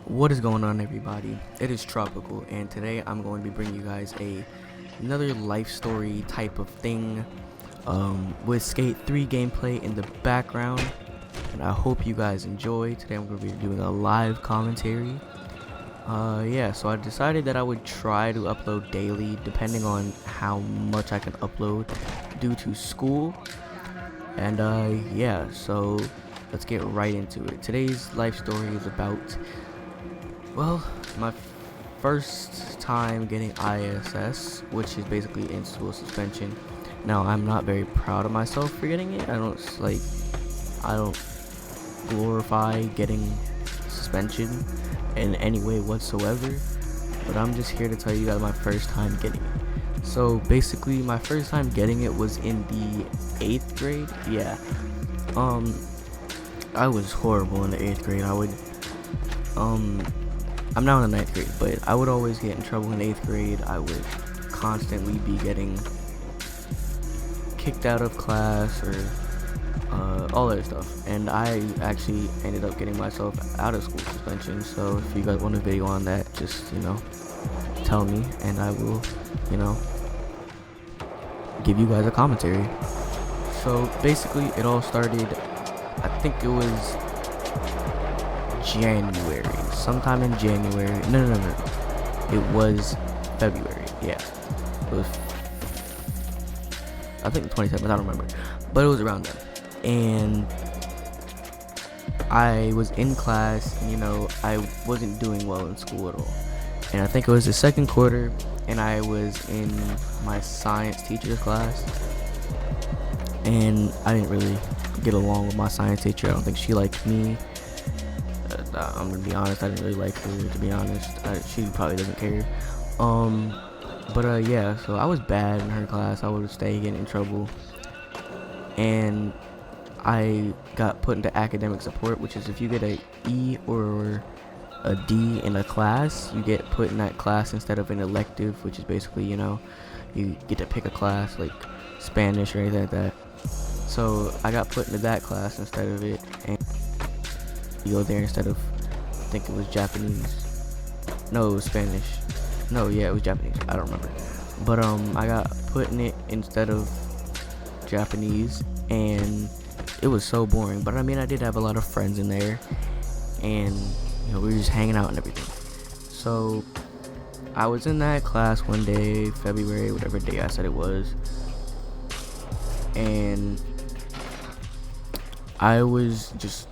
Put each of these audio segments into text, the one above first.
What is going on, everybody? It is Tropical, and today I'm going to be bringing you guys another life story type of thing, with Skate 3 gameplay in the background, and I hope you guys enjoy. Today I'm going to be doing a live commentary. So I decided that I would try to upload daily, depending on how much I can upload due to school. And so let's get right into it. Today's life story is about, well, my first time getting ISS, which is basically in-school suspension. Now, I'm not very proud of myself for getting it. I don't glorify getting suspension in any way whatsoever, but I'm just here to tell you guys my first time getting it. So basically, my first time getting it was in the 8th grade. Yeah, I was horrible in the 8th grade. I'm now in the 9th grade, but I would always get in trouble in 8th grade. I would constantly be getting kicked out of class or all that stuff, and I actually ended up getting myself out of school suspension. So if you guys want a video on that, just tell me, and I will give you guys a commentary. So basically, it all started, I think it was January, sometime in January. No. It was February. Yeah, it was. I think the 27th. I don't remember, but it was around then. And I was in class, and I wasn't doing well in school at all. And I think it was the second quarter, and I was in my science teacher's class, and I didn't really get along with my science teacher. I don't think she liked me. I'm gonna be honest, I didn't really like her, to be honest. She probably doesn't care. So I was bad in her class. I would stay getting in trouble, and I got put into academic support, which is if you get a E or a D in a class, you get put in that class instead of an elective, which is basically, you get to pick a class like Spanish or anything like that. So I got put into that class instead of it, and you go there instead of, I think it was Japanese. No, it was Spanish. No, yeah, it was Japanese. I don't remember. But I got put in it instead of Japanese, and it was so boring. But I mean, I did have a lot of friends in there, and we were just hanging out and everything. So I was in that class one day, February, whatever day I said it was, and I was just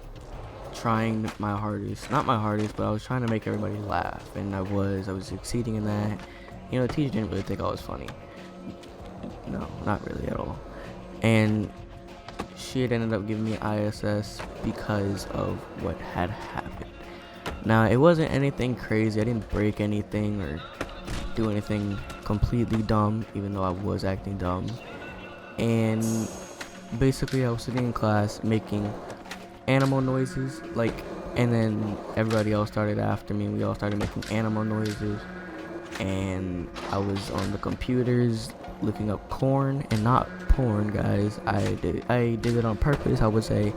trying my hardest, not my hardest, but I was trying to make everybody laugh, and I was succeeding in that. The teacher didn't really think I was funny. No, not really at all. And she had ended up giving me ISS because of what had happened. Now, it wasn't anything crazy. I didn't break anything or do anything completely dumb, even though I was acting dumb. And basically, I was sitting in class making animal noises, and then everybody else started after me, and we all started making animal noises. And I was on the computers looking up corn, and not porn, guys. I did it on purpose. I would say,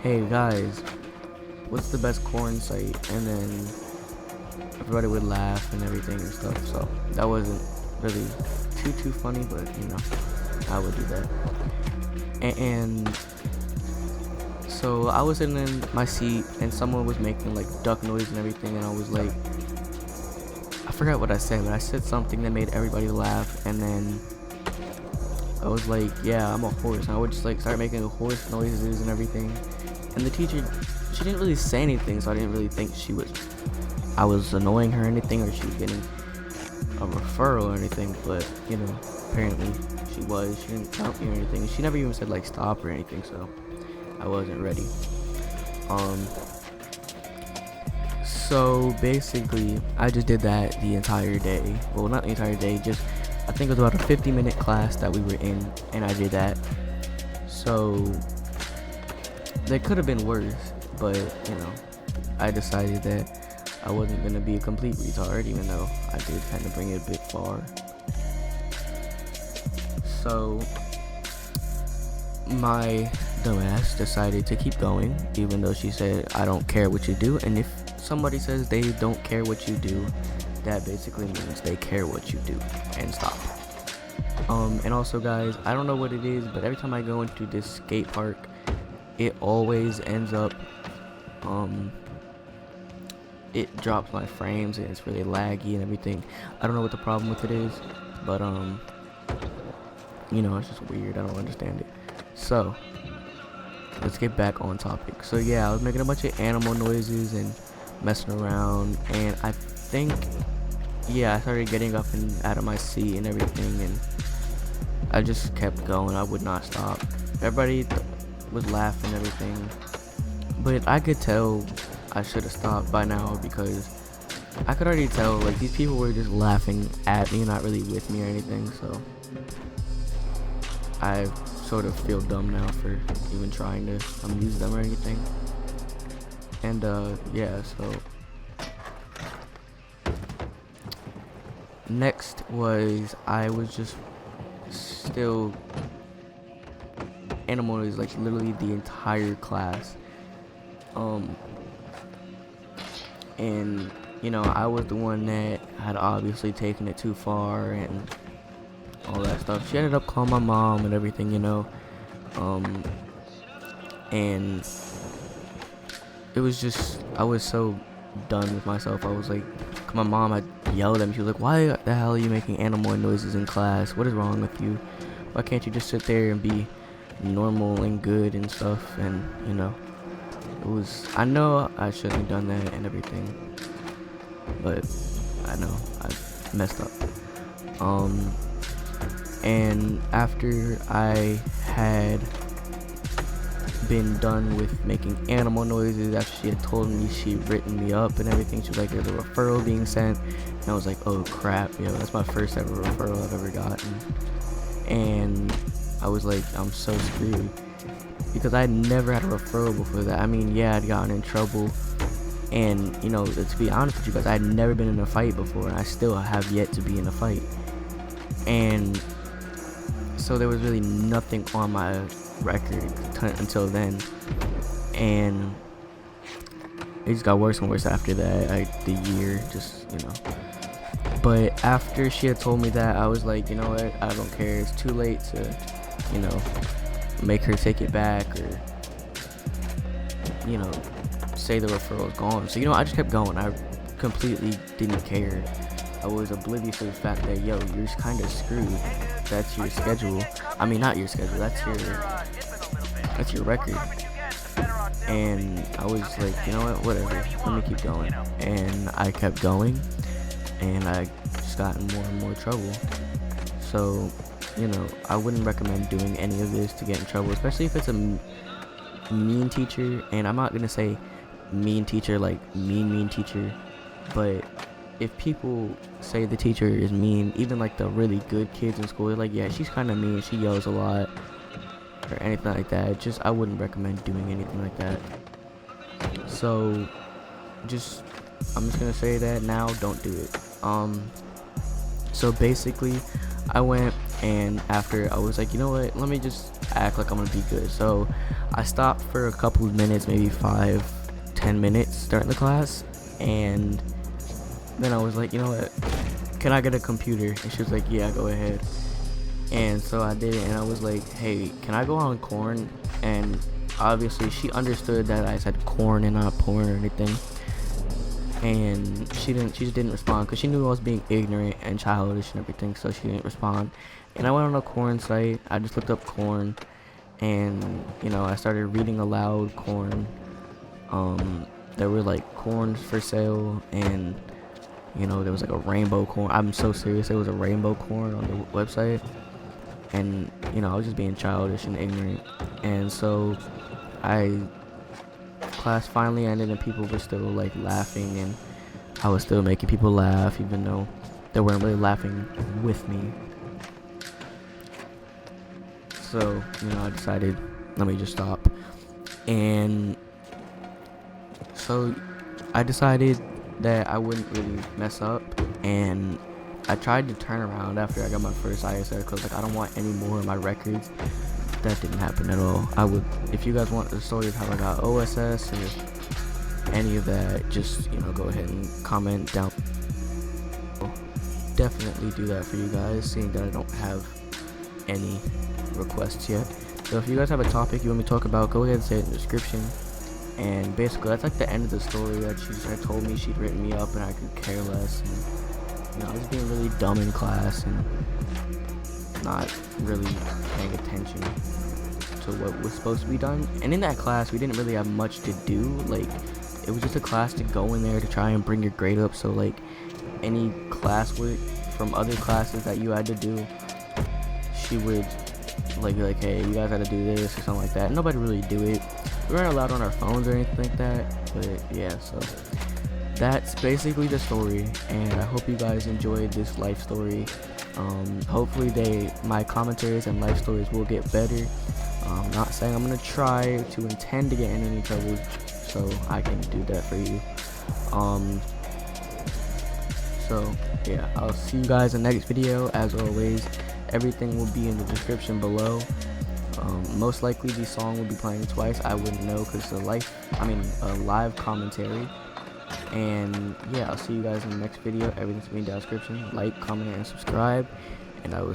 hey guys, what's the best corn site? And then everybody would laugh and everything and stuff. So that wasn't really too funny, but I would do that. And so I was sitting in my seat, and someone was making duck noise and everything, and I was like, I forgot what I said, but I said something that made everybody laugh, and then I was like, yeah, I'm a horse, and I would just start making horse noises and everything. And the teacher, she didn't really say anything, so I didn't really think I was annoying her or anything, or she was getting a referral or anything, but apparently she was. She didn't count me or anything. She never even said stop or anything, so I wasn't ready. So basically, I just did that the entire day. Well, not the entire day, just I think it was about a 50-minute class that we were in, and I did that. So that could have been worse, but I decided that I wasn't gonna be a complete retard, even though I did kind of bring it a bit far. So my dumbass decided to keep going, even though she said, I don't care what you do, and if somebody says they don't care what you do, that basically means they care what you do, and stop. And also guys, I don't know what it is, but every time I go into this skate park, it always ends up, it drops my frames and it's really laggy and everything. I don't know what the problem with it is, but you know, it's just weird. I don't understand it. So let's get back on topic. So yeah, I was making a bunch of animal noises and messing around, and I think, yeah, I started getting up and out of my seat and everything, and I just kept going. I would not stop. Everybody was laughing and everything, but I could tell I should have stopped by now, because I could already tell, like, these people were just laughing at me, not really with me or anything. So I sort of feel dumb now for even trying to amuse them or anything. And yeah, so next was, I was just still animal noise, like literally the entire class. And you know, I was the one that had obviously taken it too far and all that stuff. She ended up calling my mom and everything, you know. And it was just, I was so done with myself. I was like, my mom had yelled at me. She was like, why the hell are you making animal noises in class? What is wrong with you? Why can't you just sit there and be normal and good and stuff? And you know, it was, I know I shouldn't have done that and everything, but I know I messed up. And after I had been done with making animal noises, after she had told me she'd written me up and everything, she was like, there's a referral being sent. And I was like, oh crap, yo, that's my first ever referral I've ever gotten. And I was like, I'm so screwed, because I had never had a referral before that. I mean, yeah, I'd gotten in trouble, and you know, to be honest with you guys, I had never been in a fight before, and I still have yet to be in a fight. And so there was really nothing on my record until then, and it just got worse and worse after that. The year, just, you know. But after she had told me that, I was like, you know what, I don't care, it's too late to, you know, make her take it back, or, you know, say the referral is gone. So, you know, I just kept going. I completely didn't care. I was oblivious to the fact that, yo, you're kind of screwed. That's your schedule. I mean, not your schedule, that's your record. And I was like, you know what, whatever, let me keep going. And I kept going, and I just got in more and more trouble. So, you know, I wouldn't recommend doing any of this to get in trouble, especially if it's a mean teacher. And I'm not gonna say mean teacher like mean teacher, but if people say the teacher is mean, even like the really good kids in school, they're like, yeah, she's kind of mean, she yells a lot, or anything like that, just, I wouldn't recommend doing anything like that. So just, I'm just gonna say that now, don't do it. So basically, I went, and after, I was like, you know what, let me just act like I'm gonna be good. So I stopped for a couple of minutes, maybe 5-10 minutes starting the class, and then I was like, you know what, can I get a computer? And she was like, yeah, go ahead. And so I did it, and I was like, hey, can I go on corn? And obviously she understood that I said corn and not porn or anything, and she just didn't respond, because she knew I was being ignorant and childish and everything, so she didn't respond. And I went on a corn site. I just looked up corn, and you know, I started reading aloud corn. There were like corns for sale, and you know, there was like a rainbow corn. I'm so serious, there was a rainbow corn on the website. And you know, I was just being childish and ignorant. And so class finally ended, and people were still like laughing, and I was still making people laugh, even though they weren't really laughing with me. So, you know, I decided, let me just stop. And so I decided that I wouldn't really mess up, and I tried to turn around after I got my first ISS, because like, I don't want any more of my records. That didn't happen at all. I would, if you guys want the story of how I got OSS or any of that, just go ahead and comment down. Definitely do that for you guys, seeing that I don't have any requests yet. So if you guys have a topic you want me to talk about, go ahead and say it in the description. And basically that's like the end of the story. That she had told me she'd written me up and I could care less, and I was being really dumb in class and not really paying attention to what was supposed to be done. And in that class we didn't really have much to do. Like, it was just a class to go in there to try and bring your grade up. So like any classwork from other classes that you had to do, she would be like, hey, you guys had to do this or something like that. Nobody really do it. We weren't allowed on our phones or anything like that. But yeah, so that's basically the story, and I hope you guys enjoyed this life story. Hopefully my commentaries and life stories will get better. Not saying I'm gonna try to intend to get in any trouble, so I can do that for you. So yeah, I'll see you guys in the next video. As always, everything will be in the description below. Most likely the song will be playing twice. I wouldn't know because a live commentary. And yeah, I'll see you guys in the next video. Everything's in the description. Like, comment, and subscribe, and I will